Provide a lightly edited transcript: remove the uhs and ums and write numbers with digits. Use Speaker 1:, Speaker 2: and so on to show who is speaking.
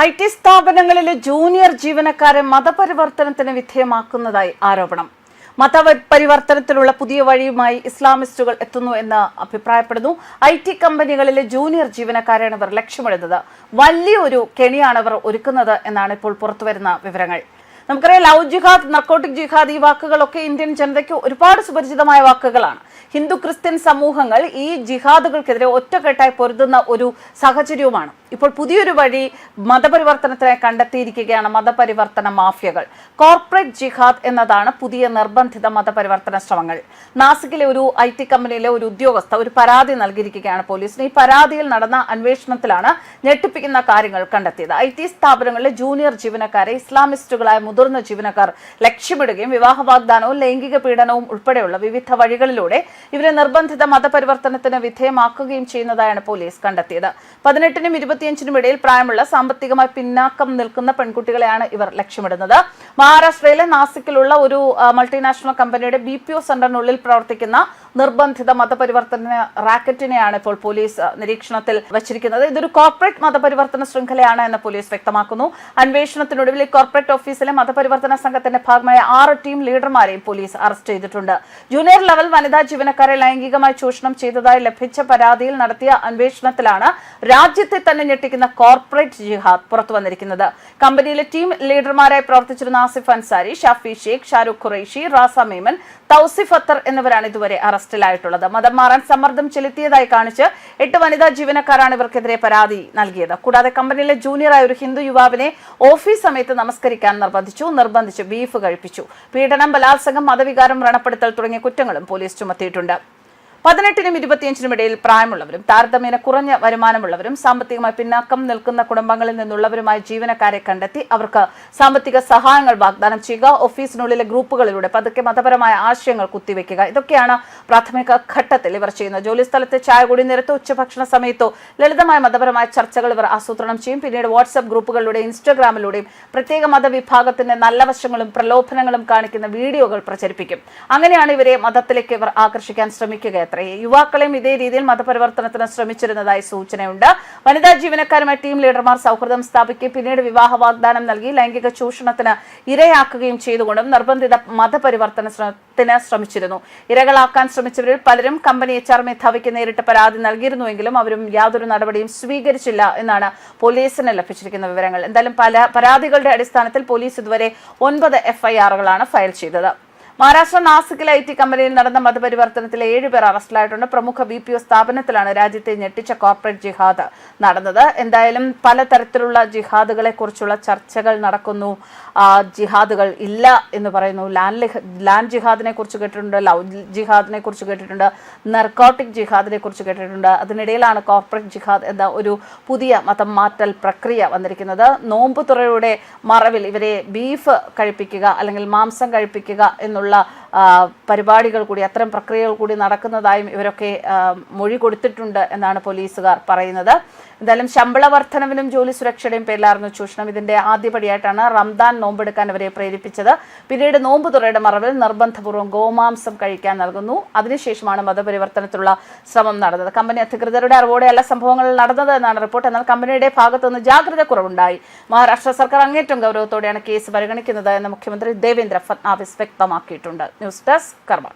Speaker 1: IT സ്ഥാപനങ്ങളിലെ junior ജീവനക്കാരെ മതപരിവർത്തനത്തിന് വിധേയമാക്കുന്നതായി ആരോപണം. മതപരിവർത്തനത്തിനുള്ള പുതിയ വഴിയുമായി ഇസ്ലാമിസ്റ്റുകൾ എത്തുന്നു എന്ന് അഭിപ്രായപ്പെടുന്നു. IT കമ്പനികളിലെ ജൂനിയർ ജീവനക്കാരെയാണ് ഇവർ ലക്ഷ്യമിടുന്നത്. വലിയൊരു കെണിയാണ് ഇവർ ഒരുക്കുന്നത് എന്നാണ് ഇപ്പോൾ പുറത്തുവരുന്ന വിവരങ്ങൾ. നമുക്കറിയാം, ലവ് ജിഹാദ്, നർക്കോട്ടിക് ജിഹാദ്, ഈ വാക്കുകളൊക്കെ ഇന്ത്യൻ ജനതയ്ക്ക് ഒരുപാട് സുപരിചിതമായ വാക്കുകളാണ്. ഹിന്ദു ക്രിസ്ത്യൻ സമൂഹങ്ങൾ ഈ ജിഹാദുകൾക്കെതിരെ ഒറ്റക്കെട്ടായി പൊരുതുന്ന ഒരു സാഹചര്യവുമാണ്. ഇപ്പോൾ പുതിയൊരു വഴി മതപരിവർത്തനത്തിനായി കണ്ടെത്തിയിരിക്കുകയാണ് മതപരിവർത്തന മാഫിയകൾ. കോർപ്പറേറ്റ് ജിഹാദ് എന്നതാണ് പുതിയ നിർബന്ധിത മതപരിവർത്തന ശ്രമങ്ങൾ. നാസിക്കിലെ ഒരു IT കമ്പനിയിലെ ഒരു ഉദ്യോഗസ്ഥ ഒരു പരാതി നൽകിയിരിക്കുകയാണ് പോലീസിന്. ഈ പരാതിയിൽ നടന്ന അന്വേഷണത്തിലാണ് ഞെട്ടിപ്പിക്കുന്ന കാര്യങ്ങൾ കണ്ടെത്തിയത്. IT സ്ഥാപനങ്ങളിലെ ജൂനിയർ ജീവനക്കാരെ ഇസ്ലാമിസ്റ്റുകളായ മുതിർന്ന ജീവനക്കാർ ലക്ഷ്യമിടുകയും വിവാഹ വാഗ്ദാനവും ലൈംഗിക പീഡനവും ഉൾപ്പെടെയുള്ള വിവിധ വഴികളിലൂടെ ഇവരെ നിർബന്ധിത മതപരിവർത്തനത്തിന് വിധേയമാക്കുകയും ചെയ്യുന്നതായാണ് പോലീസ് കണ്ടെത്തിയത്. 18നും 25നും ഇടയിൽ പ്രായമുള്ള സാമ്പത്തികമായി പിന്നാക്കം നിൽക്കുന്ന പെൺകുട്ടികളെയാണ് ഇവർ ലക്ഷ്യമിടുന്നത്. മഹാരാഷ്ട്രയിലെ നാസിക്കിലുള്ള ഒരു മൾട്ടിനാഷണൽ കമ്പനിയുടെ BPO സെന്ററിനുള്ളിൽ പ്രവർത്തിക്കുന്ന നിർബന്ധിത മതപരിവർത്തന റാക്കറ്റിനെയാണ് ഇപ്പോൾ പോലീസ് നിരീക്ഷണത്തിൽ വച്ചിരിക്കുന്നത്. ഇതൊരു കോർപ്പറേറ്റ് മതപരിവർത്തന ശൃംഖലയാണ് എന്ന് പോലീസ് വ്യക്തമാക്കുന്നു. അന്വേഷണത്തിനൊടുവിൽ കോർപ്പറേറ്റ് ഓഫീസിലെ മതപരിവർത്തന സംഘത്തിന്റെ ഭാഗമായ 6 ടീം ലീഡർമാരെയും പോലീസ് അറസ്റ്റ് ചെയ്തിട്ടുണ്ട്. ജൂനിയർ ലെവൽ വനിതാ ജീവനക്കാരെ ലൈംഗികമായി ചൂഷണം ചെയ്തതായി ലഭിച്ച പരാതിയിൽ നടത്തിയ അന്വേഷണത്തിലാണ് രാജ്യത്തെ തന്നെ ഞെട്ടിക്കുന്ന കോർപ്പറേറ്റ് ജിഹാദ് പുറത്തു വന്നിരിക്കുന്നത്. കമ്പനിയിലെ ടീം ലീഡർമാരായി പ്രവർത്തിച്ചിരുന്ന ആസിഫ് അൻസാരി, ഷാഫി ഷേഖ്, ഷാരൂഖ് ഖുറൈഷി, റാസ മീമൻ, തൗസിഫ് അത്തർ എന്നിവരാണ് ഇതുവരെ അറസ്റ്റിലായിട്ടുള്ളത്. മതം മാറാൻ സമ്മർദ്ദം ചെലുത്തിയതായി കാണിച്ച് 8 വനിതാ ജീവനക്കാരാണ് ഇവർക്കെതിരെ പരാതി നൽകിയത്. കൂടാതെ കമ്പനിയിലെ ജൂനിയറായ ഒരു ഹിന്ദു യുവാവിനെ ഓഫീസ് സമയത്ത് നമസ്കരിക്കാൻ നിർബന്ധിച്ചു ബീഫ് കഴിപ്പിച്ചു. പീഡനം, ബലാത്സംഗം, മതവികാരം, വ്രണപ്പെടുത്തൽ തുടങ്ങിയ കുറ്റങ്ങളും പോലീസ് ചുമത്തിയിട്ടുണ്ട്. 18നും 25നും ഇടയിൽ പ്രായമുള്ളവരും താരതമ്യേന കുറഞ്ഞ വരുമാനമുള്ളവരും സാമ്പത്തികമായി പിന്നാക്കം നിൽക്കുന്ന കുടുംബങ്ങളിൽ നിന്നുള്ളവരുമായ ജീവനക്കാരെ കണ്ടെത്തി അവർക്ക് സാമ്പത്തിക സഹായങ്ങൾ വാഗ്ദാനം ചെയ്യുക, ഓഫീസിനുള്ളിലെ ഗ്രൂപ്പുകളിലൂടെ പതുക്കെ മതപരമായ ആശയങ്ങൾ കുത്തിവെക്കുക, ഇതൊക്കെയാണ് പ്രാഥമിക ഘട്ടത്തിൽ ഇവർ ചെയ്യുന്നത്. ജോലിസ്ഥലത്തെ ചായ കൂടി നേരത്തോ ഉച്ചഭക്ഷണ സമയത്തോ ലളിതമായ മതപരമായ ചർച്ചകൾ ഇവർ ആസൂത്രണം ചെയ്യും. പിന്നീട് വാട്സ്ആപ്പ് ഗ്രൂപ്പുകളിലൂടെയും ഇൻസ്റ്റഗ്രാമിലൂടെയും പ്രത്യേക മതവിഭാഗത്തിന്റെ നല്ല വശങ്ങളും പ്രലോഭനങ്ങളും കാണിക്കുന്ന വീഡിയോകൾ പ്രചരിപ്പിക്കും. അങ്ങനെയാണ് ഇവരെ മതത്തിലേക്ക് ഇവർ ആകർഷിക്കാൻ ശ്രമിക്കുക. യുവാക്കളെയും ഇതേ രീതിയിൽ മതപരിവർത്തനത്തിന് ശ്രമിച്ചിരുന്നതായി സൂചനയുണ്ട്. വനിതാ ജീവനക്കാരുമായി ടീം ലീഡർമാർ സൗഹൃദം സ്ഥാപിക്കുകയും പിന്നീട് വിവാഹ വാഗ്ദാനം നൽകി ലൈംഗിക ചൂഷണത്തിന് ഇരയാക്കുകയും ചെയ്തുകൊണ്ടും നിർബന്ധിത മതപരിവർത്തനത്തിന് ശ്രമിച്ചിരുന്നു. ഇരകളാക്കാൻ ശ്രമിച്ചവരിൽ പലരും കമ്പനി HR മേധാവിക്ക് നേരിട്ട് പരാതി നൽകിയിരുന്നുവെങ്കിലും അവരും യാതൊരു നടപടിയും സ്വീകരിച്ചില്ല എന്നാണ് പോലീസിന് ലഭിച്ചിരിക്കുന്ന വിവരങ്ങൾ. എന്തായാലും പല പരാതികളുടെ അടിസ്ഥാനത്തിൽ പോലീസ് ഇതുവരെ 9 FIRകളാണ് ഫയൽ ചെയ്തത്. മഹാരാഷ്ട്ര നാസിക്കിലെ IT കമ്പനിയിൽ നടന്ന മതപരിവർത്തനത്തിലെ 7 പേർ അറസ്റ്റിലായിട്ടുണ്ട്. പ്രമുഖ BPO സ്ഥാപനത്തിലാണ് രാജ്യത്തെ ഞെട്ടിച്ച കോർപ്പറേറ്റ് ജിഹാദ് നടന്നത്. എന്തായാലും പലതരത്തിലുള്ള ജിഹാദുകളെ കുറിച്ചുള്ള ചർച്ചകൾ നടക്കുന്നു. ജിഹാദുകൾ ഇല്ല എന്ന് പറയുന്നു. ലാൻഡ് ജിഹാദിനെ കുറിച്ച് കേട്ടിട്ടുണ്ട്, ലവ് ജിഹാദിനെ കുറിച്ച് കേട്ടിട്ടുണ്ട്, നർക്കോട്ടിക് ജിഹാദിനെ കുറിച്ച് കേട്ടിട്ടുണ്ട്. അതിനിടയിലാണ് കോർപ്പറേറ്റ് ജിഹാദ് എന്ന ഒരു പുതിയ മതം മാറ്റൽ പ്രക്രിയ വന്നിരിക്കുന്നത്. നോമ്പ് തുറയുടെ മറവിൽ ഇവരെ ബീഫ് കഴിപ്പിക്കുക അല്ലെങ്കിൽ മാംസം കഴിപ്പിക്കുക എന്നുള്ള പരിപാടികൾ കൂടി, അത്തരം പ്രക്രിയകൾ കൂടി നടക്കുന്നതായും ഇവരൊക്കെ മൊഴി കൊടുത്തിട്ടുണ്ട് എന്നാണ് പോലീസുകാർ പറയുന്നത്. എന്തായാലും ശമ്പള വർധനവിനും ജോലി സുരക്ഷയുടെയും പേരിലായിരുന്നു ചൂഷണം. ഇതിന്റെ ആദ്യപടിയായിട്ടാണ് റംദാൻ നോമ്പെടുക്കാൻ അവരെ പ്രേരിപ്പിച്ചത്. പിന്നീട് നോമ്പ് തുറയുടെ മറവിൽ നിർബന്ധപൂർവ്വം ഗോമാംസം കഴിക്കാൻ നൽകുന്നു. അതിനുശേഷമാണ് മതപരിവർത്തനത്തിലുള്ള ശ്രമം നടന്നത്. കമ്പനി അധികൃതരുടെ അറിവോടെയല്ല സംഭവങ്ങൾ നടന്നത് എന്നാണ് റിപ്പോർട്ട്. എന്നാൽ കമ്പനിയുടെ ഭാഗത്തുനിന്ന് ജാഗ്രത കുറവുണ്ടായി. മഹാരാഷ്ട്ര സർക്കാർ അങ്ങേറ്റം ഗൗരവത്തോടെയാണ് കേസ് പരിഗണിക്കുന്നത് എന്ന് മുഖ്യമന്ത്രി ദേവേന്ദ്ര ഫട്നാവിസ് വ്യക്തമാക്കിയിട്ടുണ്ട്. ന്യൂസ് ഡെസ്ക് കർമ്മ.